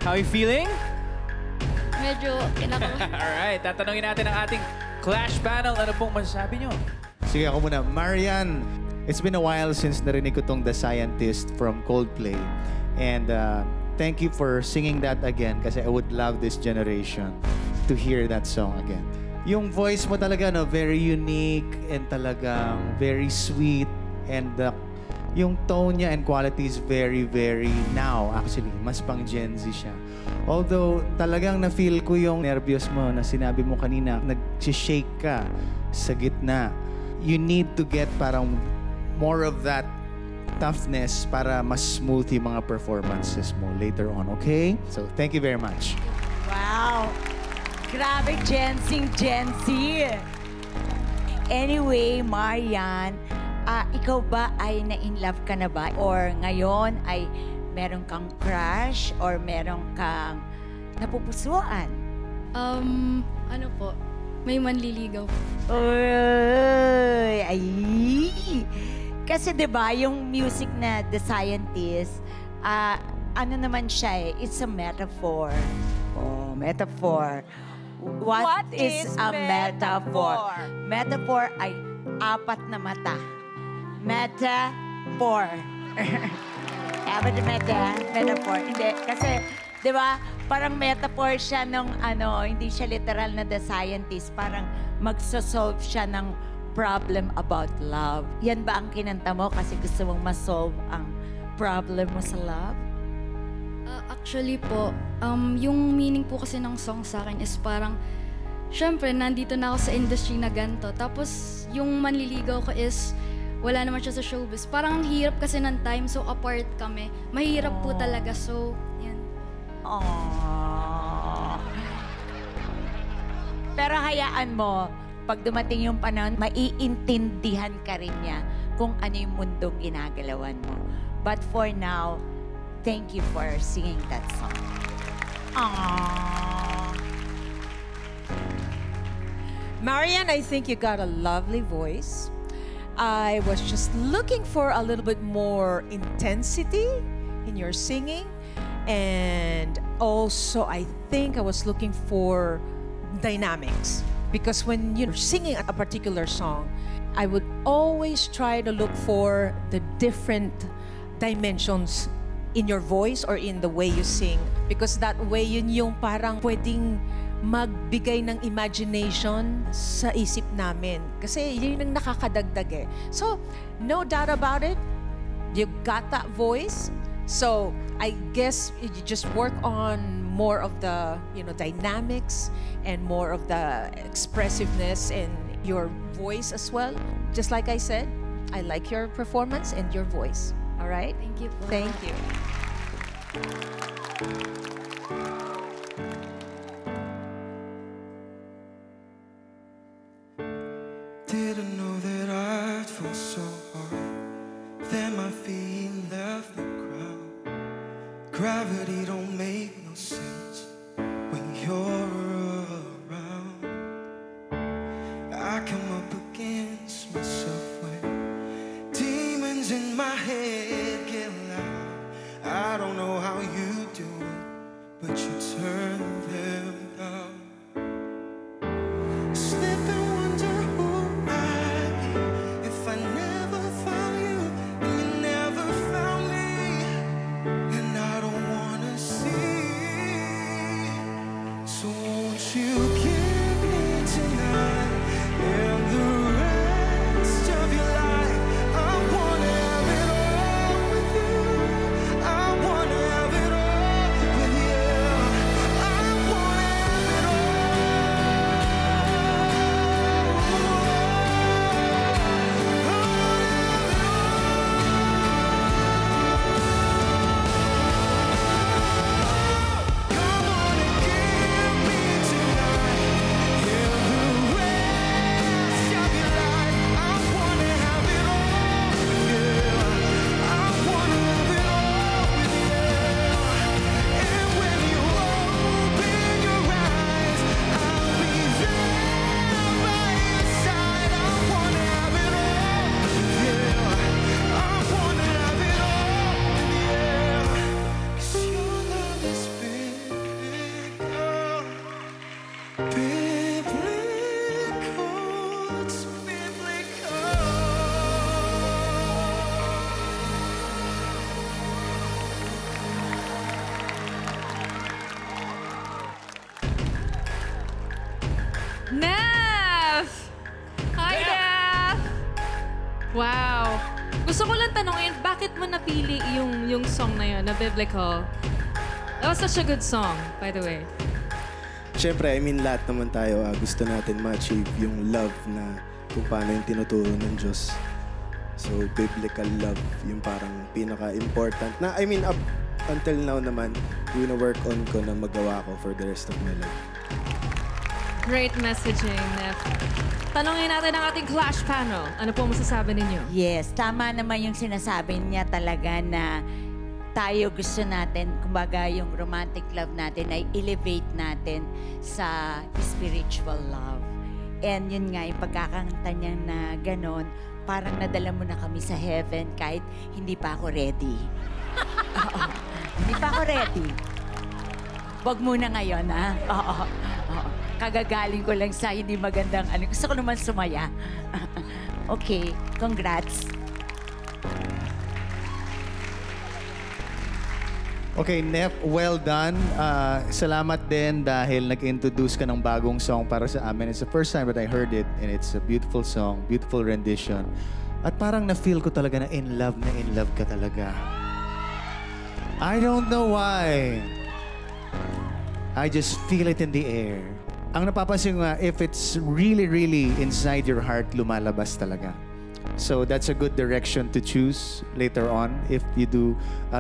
How are you feeling? Medyo kinakabahan. Alright, tatanungin natin ang ating Clash panel. Ano pong masasabi nyo? Sige, ako muna. Marian, it's been a while since narinig ko tong The Scientist from Coldplay. And thank you for singing that again kasi I would love this generation to hear that song again. Yung voice mo talaga, no, very unique and talagang very sweet. And yung tone niya and quality is very, very now, actually. Mas pang Gen Z siya. Although, talagang na-feel ko yung nervyos mo na sinabi mo kanina, nag-shake ka sa gitna. You need to get parang more of that toughness para mas smooth yung mga performances mo later on, okay? So, thank you very much. Wow! Grabe, Gen Z. Anyway, Marian, ikaw ba ay na-in-love ka na ba? Or ngayon ay meron kang crush or meron kang napupusuan? Ano po, may manliligaw po. Uy, ay. Kasi 'di ba yung music na The Scientist, ano naman siya eh, it's a metaphor. Oh, metaphor. What is a metaphor? Metaphor ay apat na mata. Metaphor. Apat na mata, metaphor. Hindi, kasi 'di ba? Parang metaphor siya nung hindi siya literal na The Scientist. Parang magso-solve siya ng problem about love. Yan ba ang kinanta mo kasi gusto mong ma-solve ang problem mo sa love? Actually po, yung meaning po kasi ng song sa akin is parang, syempre, nandito na ako sa industry na ganito. Tapos, yung manliligaw ko is, wala naman siya sa showbiz. Parang ang hirap kasi ng time, so apart kami. Mahirap po talaga, so, yan. Aww. Pero hayaan mo, pag dumating yung panahon, maiintindihan ka rin niya kung ano yung mundong ginagalawan mo. But for now, thank you for singing that song. Aww. Marian, I think you got a lovely voice. I was just looking for a little bit more intensity in your singing. And also, I think I was looking for dynamics. Because when you're singing a particular song, I would always try to look for the different dimensions in your voice or in the way you sing. Because that way, yun yung parang pwedeng magbigay ng imagination sa isip namin. Kasi yun yung nakakadagdag eh. So, no doubt about it, you got that voice. So, I guess you just work on more of the, dynamics and more of the expressiveness in your voice as well. Just like I said, I like your performance and your voice. All right? Thank you po. Thank you. Didn't know that I'd fall so hard. Then my feet left the ground. Gravity don't make no sense when you're around. I come up against myself when demons in my head get loud. I don't know how you do it, but you turn them down. Slip and wonder who I'd be if I never found you and you never found me. And I don't wanna see Neff! Hi, Neff! Wow. Gusto ko lang tanongin, bakit mo napili yung song na yun, na biblical? That was such a good song, by the way. Siyempre, I mean, lahat naman tayo gusto natin ma-achieve yung love na kung paano yung tinuturo ng Diyos. So, biblical love, yung parang pinaka-important. Na, I mean, up until now naman, wina-work on ko na magawa ko for the rest of my life. Great messaging, Neff. Tanungin natin ang ating Clash panel. Ano po masasabi ninyo? Yes, tama naman yung sinasabi niya talaga na tayo gusto natin, kumbaga yung romantic love natin ay elevate natin sa spiritual love. And yun nga, yung pagkakanta niya na ganon, parang nadala mo na kami sa heaven kahit hindi pa ako ready. Oo, hindi pa ako ready. Wag muna ngayon, ha? Oo. Kagagaling ko lang sa hindi magandang ano. Gusto ko naman sumaya. Okay, congrats. Okay, Neff, well done. Salamat din dahil nag-introduce ka ng bagong song para sa amin. It's the first time that I heard it and it's a beautiful song, beautiful rendition. At parang na-feel ko talaga na in love ka talaga. I don't know why. I just feel it in the air. Ang napapansin ko nga, if it's really, really inside your heart, lumalabas talaga. So that's a good direction to choose later on if you do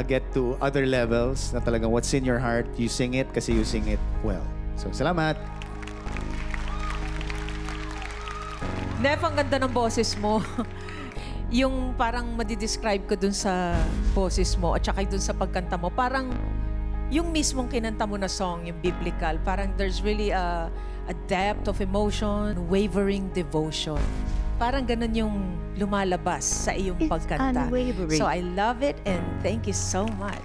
get to other levels na talagang what's in your heart, you sing it kasi you sing it well. So salamat! Neff, ang ganda ng boses mo. Yung parang madidescribe ko dun sa boses mo at saka dun sa pagkanta mo, parang yung mismong kinanta mo na song, yung biblical, parang there's really a depth of emotion, wavering devotion. Parang ganun yung lumalabas sa iyong pagkanta. Unwavering. So I love it and thank you so much.